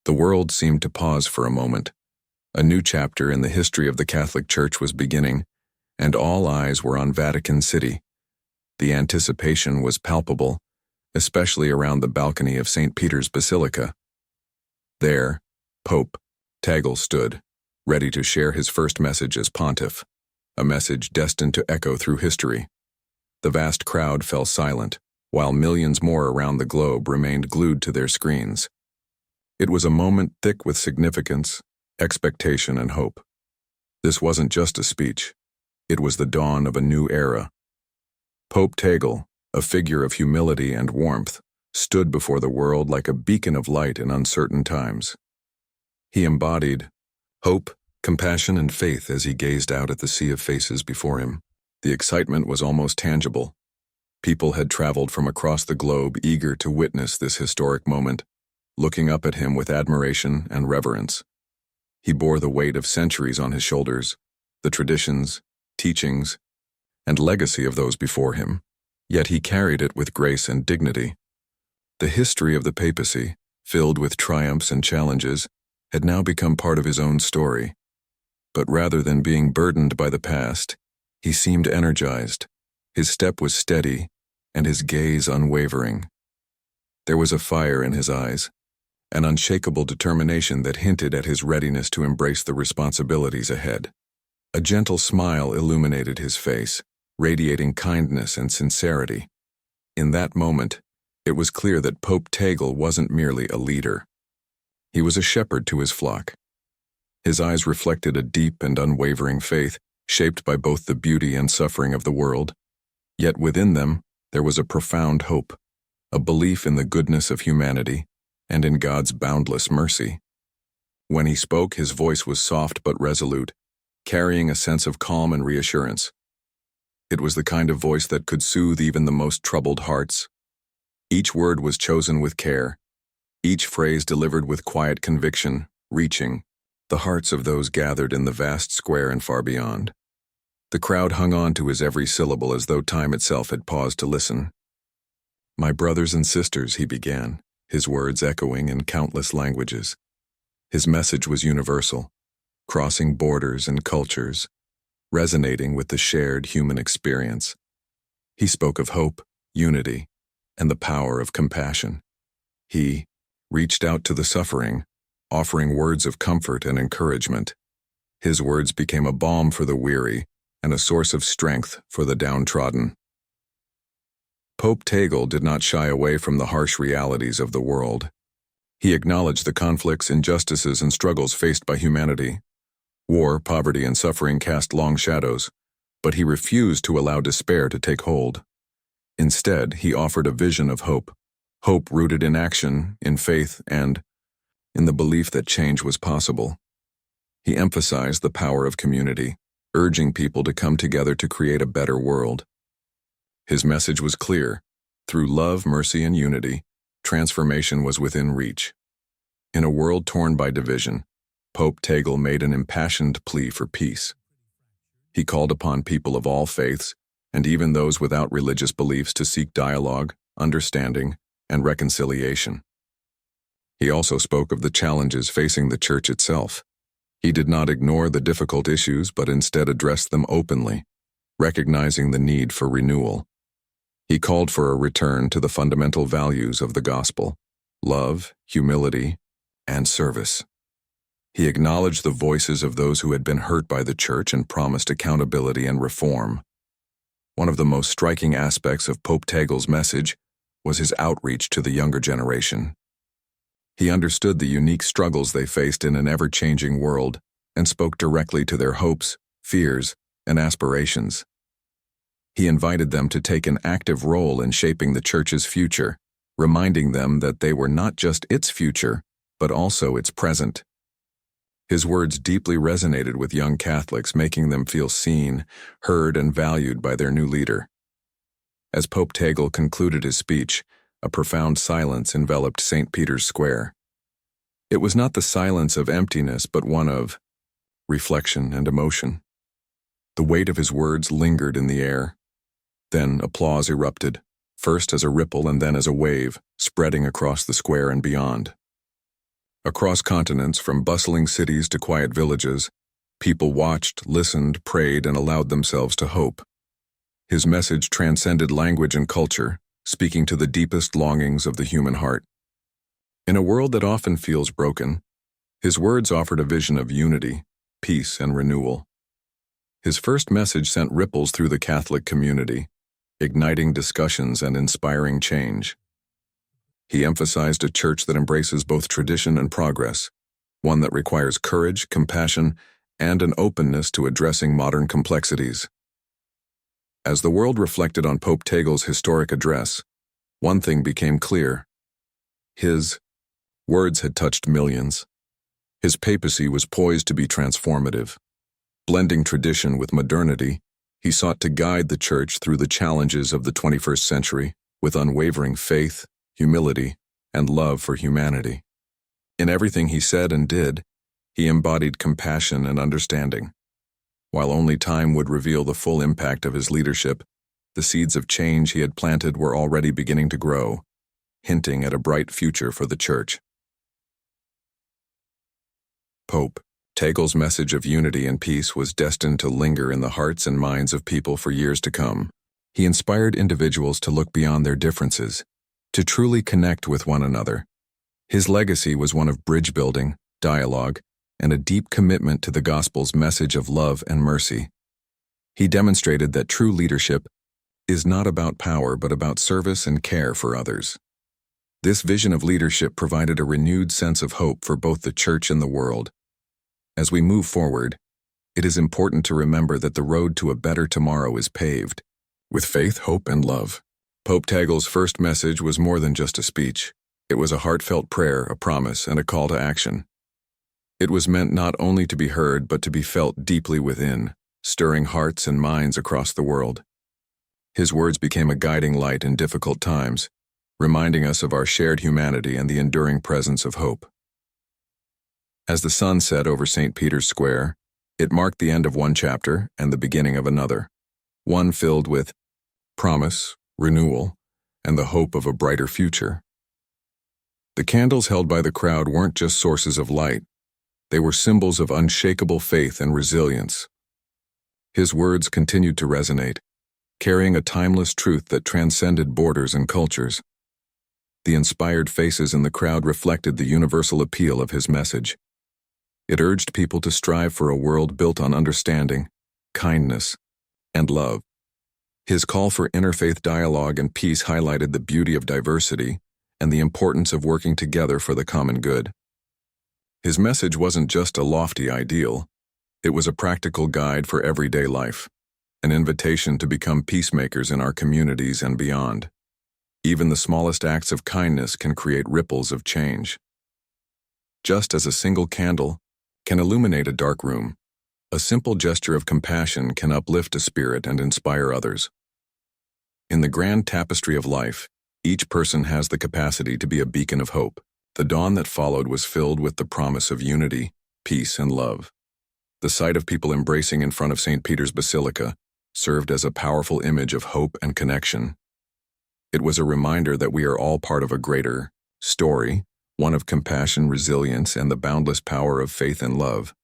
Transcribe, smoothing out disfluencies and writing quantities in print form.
The world seemed to pause for a moment. A new chapter in the history of the Catholic Church was beginning, and all eyes were on Vatican City. The anticipation was palpable, especially around the balcony of St. Peter's Basilica. There, Pope Tagle stood, ready to share his first message as pontiff, a message destined to echo through history. The vast crowd fell silent, while millions more around the globe remained glued to their screens. It was a moment thick with significance, expectation, and hope. This wasn't just a speech. It was the dawn of a new era. Pope Tagle, a figure of humility and warmth, stood before the world like a beacon of light in uncertain times. He embodied hope, compassion, and faith as he gazed out at the sea of faces before him. The excitement was almost tangible. People had traveled from across the globe eager to witness this historic moment, looking up at him with admiration and reverence. He bore the weight of centuries on his shoulders, the traditions, teachings, and legacy of those before him, yet he carried it with grace and dignity. The history of the papacy, filled with triumphs and challenges, had now become part of his own story. But rather than being burdened by the past, he seemed energized. His step was steady, and his gaze unwavering. There was a fire in his eyes, an unshakable determination that hinted at his readiness to embrace the responsibilities ahead. A gentle smile illuminated his face, radiating kindness and sincerity. In that moment, it was clear that Pope Tagle wasn't merely a leader. He was a shepherd to his flock. His eyes reflected a deep and unwavering faith, shaped by both the beauty and suffering of the world. Yet within them, there was a profound hope, a belief in the goodness of humanity, and in God's boundless mercy. When he spoke, his voice was soft but resolute, carrying a sense of calm and reassurance. It was the kind of voice that could soothe even the most troubled hearts. Each word was chosen with care, each phrase delivered with quiet conviction, reaching the hearts of those gathered in the vast square and far beyond. The crowd hung on to his every syllable as though time itself had paused to listen. "My brothers and sisters," he began, his words echoing in countless languages. His message was universal, crossing borders and cultures, resonating with the shared human experience. He spoke of hope, unity, and the power of compassion. He reached out to the suffering, offering words of comfort and encouragement. His words became a balm for the weary and a source of strength for the downtrodden. Pope Tagle did not shy away from the harsh realities of the world. He acknowledged the conflicts, injustices, and struggles faced by humanity. War, poverty, and suffering cast long shadows, but he refused to allow despair to take hold. Instead, he offered a vision of hope rooted in action, in faith, and in the belief that change was possible. He emphasized the power of community, urging people to come together to create a better world. His message was clear. Through love, mercy, and unity, transformation was within reach. In a world torn by division, Pope Tagle made an impassioned plea for peace. He called upon people of all faiths, and even those without religious beliefs, to seek dialogue, understanding, and reconciliation. He also spoke of the challenges facing the Church itself. He did not ignore the difficult issues, but instead addressed them openly, recognizing the need for renewal. He called for a return to the fundamental values of the gospel: love, humility, and service. He acknowledged the voices of those who had been hurt by the Church and promised accountability and reform. One of the most striking aspects of Pope Tagle's message was his outreach to the younger generation. He understood the unique struggles they faced in an ever-changing world and spoke directly to their hopes, fears, and aspirations. He invited them to take an active role in shaping the Church's future, reminding them that they were not just its future, but also its present. His words deeply resonated with young Catholics, making them feel seen, heard, and valued by their new leader. As Pope Tagle concluded his speech, a profound silence enveloped St. Peter's Square. It was not the silence of emptiness, but one of reflection and emotion. The weight of his words lingered in the air. Then applause erupted, first as a ripple and then as a wave, spreading across the square and beyond. Across continents, from bustling cities to quiet villages, people watched, listened, prayed, and allowed themselves to hope. His message transcended language and culture, speaking to the deepest longings of the human heart. In a world that often feels broken, his words offered a vision of unity, peace, and renewal. His first message sent ripples through the Catholic community, igniting discussions and inspiring change. He emphasized a church that embraces both tradition and progress, one that requires courage, compassion, and an openness to addressing modern complexities. As the world reflected on Pope Tagle's historic address, one thing became clear. His words had touched millions. His papacy was poised to be transformative. Blending tradition with modernity, he sought to guide the Church through the challenges of the 21st century with unwavering faith, humility, and love for humanity. In everything he said and did, he embodied compassion and understanding. While only time would reveal the full impact of his leadership, the seeds of change he had planted were already beginning to grow, hinting at a bright future for the Church. Pope Tagle's message of unity and peace was destined to linger in the hearts and minds of people for years to come. He inspired individuals to look beyond their differences, to truly connect with one another. His legacy was one of bridge building, dialogue, and a deep commitment to the gospel's message of love and mercy. He demonstrated that true leadership is not about power but about service and care for others. This vision of leadership provided a renewed sense of hope for both the Church and the world. As we move forward, it is important to remember that the road to a better tomorrow is paved with faith, hope, and love. Pope Tagle's first message was more than just a speech. It was a heartfelt prayer, a promise, and a call to action. It was meant not only to be heard but to be felt deeply within, stirring hearts and minds across the world. His words became a guiding light in difficult times, reminding us of our shared humanity and the enduring presence of hope. As the sun set over St. Peter's Square, it marked the end of one chapter and the beginning of another, one filled with promise, renewal, and the hope of a brighter future. The candles held by the crowd weren't just sources of light, they were symbols of unshakable faith and resilience. His words continued to resonate, carrying a timeless truth that transcended borders and cultures. The inspired faces in the crowd reflected the universal appeal of his message. It urged people to strive for a world built on understanding, kindness, and love. His call for interfaith dialogue and peace highlighted the beauty of diversity and the importance of working together for the common good. His message wasn't just a lofty ideal, it was a practical guide for everyday life, an invitation to become peacemakers in our communities and beyond. Even the smallest acts of kindness can create ripples of change. Just as a single candle can illuminate a dark room, a simple gesture of compassion can uplift a spirit and inspire others. In the grand tapestry of life, each person has the capacity to be a beacon of hope. The dawn that followed was filled with the promise of unity, peace, and love. The sight of people embracing in front of St. Peter's Basilica served as a powerful image of hope and connection. It was a reminder that we are all part of a greater story, one of compassion, resilience, and the boundless power of faith and love.